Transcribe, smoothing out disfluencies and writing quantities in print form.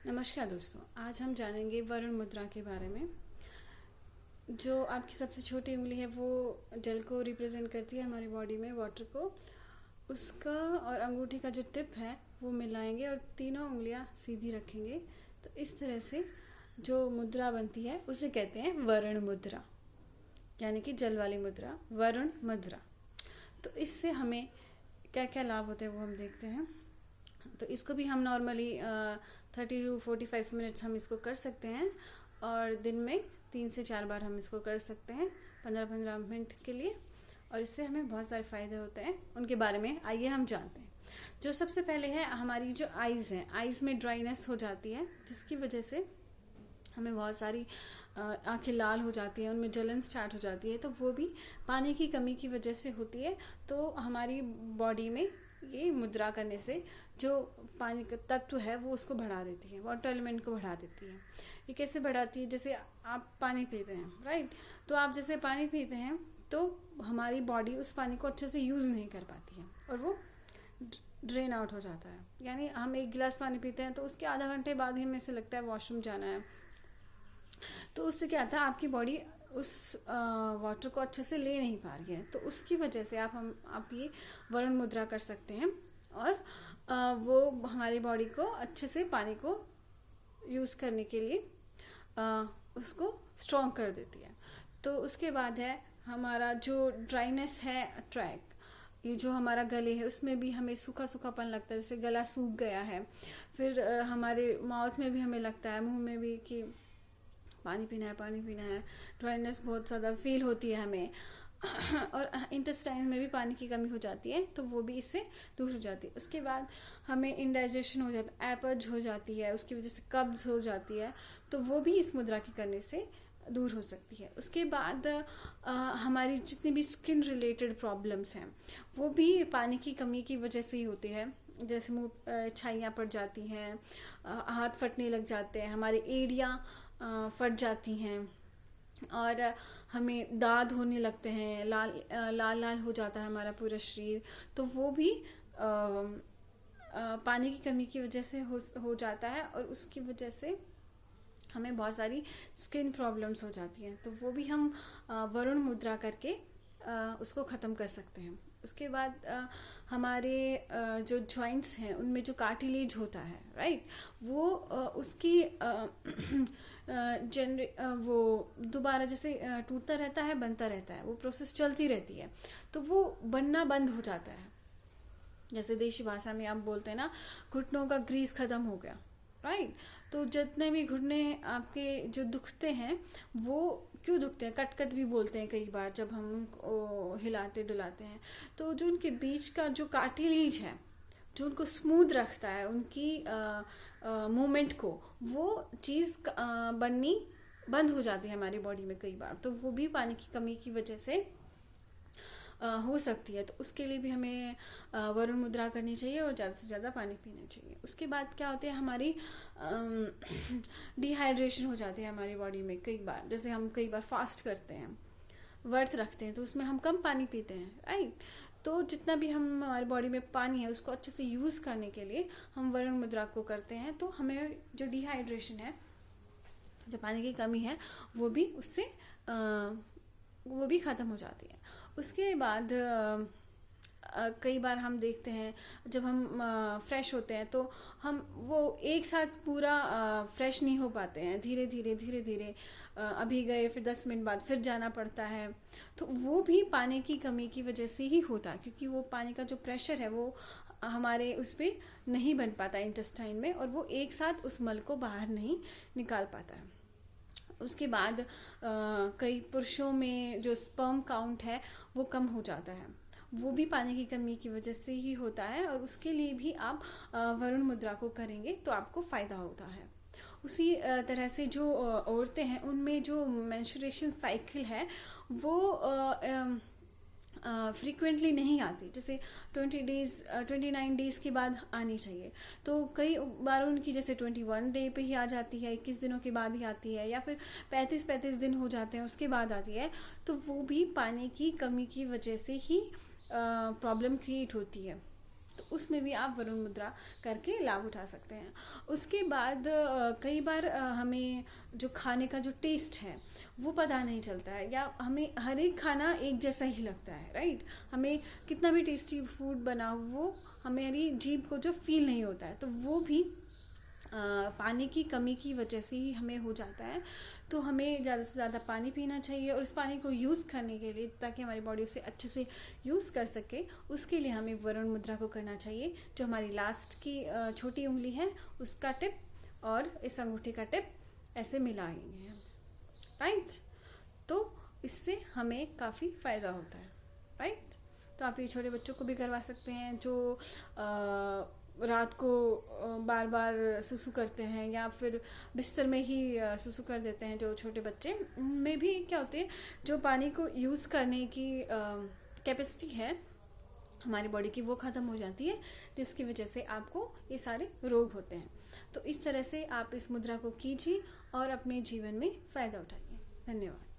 नमस्कार दोस्तों, आज हम जानेंगे वरुण मुद्रा के बारे में। जो आपकी सबसे छोटी उंगली है वो जल को रिप्रेजेंट करती है हमारी बॉडी में, वाटर को। उसका और अंगूठी का जो टिप है वो मिलाएंगे और तीनों उंगलियां सीधी रखेंगे। तो इस तरह से जो मुद्रा बनती है उसे कहते हैं वरुण मुद्रा, यानी कि जल वाली मुद्रा, वरुण मुद्रा। तो इससे हमें क्या क्या लाभ होते हैं वो हम देखते हैं। तो इसको भी हम नॉर्मली 30 to 45 मिनट्स हम इसको कर सकते हैं और दिन में 3 से 4 बार हम इसको कर सकते हैं 15-15 मिनट के लिए। और इससे हमें बहुत सारे फायदे होते हैं, उनके बारे में आइए हम जानते हैं। जो सबसे पहले है, हमारी जो आईज है, आईज में ड्राइनेस हो जाती है, जिसकी वजह से हमें बहुत सारी आंखें लाल हो जाती हैं, उनमें जलन स्टार्ट हो जाती है। तो वो भी पानी की कमी की वजह से होती है। तो हमारी बॉडी में ये मुद्रा करने से जो पानी का तत्व है वो उसको बढ़ा देती है, वाटर एलिमेंट को बढ़ा देती है। ये कैसे बढ़ाती है? जैसे आप पानी पीते हैं, राइट? तो आप जैसे पानी पीते हैं तो हमारी बॉडी उस पानी को अच्छे से यूज नहीं कर पाती है और वो ड्रेन आउट हो जाता है। यानी हम एक गिलास पानी पीते हैं तो उसके आधा घंटे बाद ही हमें ऐसे लगता है वॉशरूम जाना है। तो उससे क्या था, आपकी बॉडी उस वाटर को अच्छे से ले नहीं पा रही है। तो उसकी वजह से आप ये वरुण मुद्रा कर सकते हैं और वो हमारी बॉडी को अच्छे से पानी को यूज करने के लिए उसको स्ट्रॉन्ग कर देती है। तो उसके बाद है हमारा जो ड्राइनेस है, ट्रैक, ये जो हमारा गले है उसमें भी हमें सूखा सूखापन लगता है, जैसे गला सूख गया है। फिर हमारे माउथ में भी हमें लगता है, मुंह में भी, कि पानी पीना है, पानी पीना है। ड्राइनेस बहुत ज़्यादा फील होती है हमें और इंटेस्टाइन में भी पानी की कमी हो जाती है, तो वो भी इससे दूर हो जाती है। उसके बाद हमें इंडाइजेशन हो जाता है, एपच हो जाती है, उसकी वजह से कब्ज हो जाती है, तो वो भी इस मुद्रा के करने से दूर हो सकती है। उसके बाद हमारी जितनी भी स्किन रिलेटेड प्रॉब्लम्स हैं वो भी पानी की कमी की वजह से ही होती है। जैसे मुँह छाइयाँ पड़ जाती हैं, हाथ फटने लग जाते हैं, हमारी एड़ियाँ फट जाती हैं और हमें दाद होने लगते हैं, लाल लाल लाल हो जाता है हमारा पूरा शरीर। तो वो भी पानी की कमी की वजह से हो जाता है और उसकी वजह से हमें बहुत सारी स्किन प्रॉब्लम्स हो जाती हैं। तो वो भी हम वरुण मुद्रा करके उसको ख़त्म कर सकते हैं। उसके बाद हमारे जो जॉइंट्स हैं उनमें जो कार्टिलेज होता है, राइट, वो उसकी वो दोबारा जैसे टूटता रहता है, बनता रहता है, वो प्रोसेस चलती रहती है। तो वो बनना बंद हो जाता है। जैसे देशी भाषा में आप बोलते हैं ना, घुटनों का ग्रीस खत्म हो गया, राइट। तो जितने भी घुटने आपके जो दुखते हैं, वो क्यों दुखते हैं, कट कट भी बोलते हैं कई बार जब हम उनको हिलाते डुलाते हैं। तो जो उनके बीच का जो कार्टिलेज है, जो उनको स्मूथ रखता है, उनकी मूवमेंट को, वो चीज़ बननी बंद हो जाती है हमारी बॉडी में कई बार। तो वो भी पानी की कमी की वजह से हो सकती है। तो उसके लिए भी हमें वरुण मुद्रा करनी चाहिए और ज़्यादा से ज़्यादा पानी पीना चाहिए। उसके बाद क्या होता है, हमारी डिहाइड्रेशन हो जाती है हमारी बॉडी में कई बार। जैसे हम कई बार फास्ट करते हैं, व्रत रखते हैं, तो उसमें हम कम पानी पीते हैं, राइट। तो जितना भी हम हमारी बॉडी में पानी है उसको अच्छे से यूज़ करने के लिए हम वरुण मुद्रा को करते हैं। तो हमें जो डिहाइड्रेशन है, जो पानी की कमी है, वो भी उससे वो भी ख़त्म हो जाती है। उसके बाद कई बार हम देखते हैं जब हम फ्रेश होते हैं तो हम वो एक साथ पूरा फ्रेश नहीं हो पाते हैं, धीरे धीरे धीरे धीरे अभी गए, फिर 10 मिनट बाद फिर जाना पड़ता है। तो वो भी पानी की कमी की वजह से ही होता है, क्योंकि वो पानी का जो प्रेशर है वो हमारे उस पर नहीं बन पाता इंटेस्टाइन में, और वो एक साथ उस मल को बाहर नहीं निकाल पाता है। उसके बाद कई पुरुषों में जो स्पर्म काउंट है वो कम हो जाता है, वो भी पानी की कमी की वजह से ही होता है। और उसके लिए भी आप वरुण मुद्रा को करेंगे तो आपको फ़ायदा होता है। उसी तरह से जो औरतें हैं उनमें जो मेंस्ट्रुएशन साइकिल है वो फ्रीक्वेंटली नहीं आती, जैसे 29 डेज के बाद आनी चाहिए। तो कई बार उनकी जैसे 21 डे पे ही आ जाती है, 21 दिनों के बाद ही आती है, या फिर 35 दिन हो जाते हैं उसके बाद आती है। तो वो भी पानी की कमी की वजह से ही प्रॉब्लम क्रिएट होती है। तो तो उसमें भी आप वरुण मुद्रा करके लाभ उठा सकते हैं। उसके बाद कई बार हमें जो खाने का जो टेस्ट है वो पता नहीं चलता है, या हमें हर एक खाना एक जैसा ही लगता है, राइट। हमें कितना भी टेस्टी फूड बना वो हमारी जीभ को जो फील नहीं होता है, तो वो भी पानी की कमी की वजह से ही हमें हो जाता है। तो हमें ज़्यादा से ज़्यादा पानी पीना चाहिए, और इस पानी को यूज़ करने के लिए, ताकि हमारी बॉडी उसे अच्छे से यूज़ कर सके, उसके लिए हमें वरुण मुद्रा को करना चाहिए। जो हमारी लास्ट की छोटी उंगली है उसका टिप और इस अंगूठे का टिप ऐसे मिलाएंगे हम, राइट। तो इससे हमें काफ़ी फ़ायदा होता है, राइट। तो आप ये छोटे बच्चों को भी करवा सकते हैं जो रात को बार बार सुसु करते हैं, या फिर बिस्तर में ही सुसु कर देते हैं जो छोटे बच्चे। में भी क्या होते हैं, जो पानी को यूज़ करने की कैपेसिटी है हमारी बॉडी की, वो ख़त्म हो जाती है, जिसकी वजह से आपको ये सारे रोग होते हैं। तो इस तरह से आप इस मुद्रा को कीजिए और अपने जीवन में फ़ायदा उठाइए। धन्यवाद।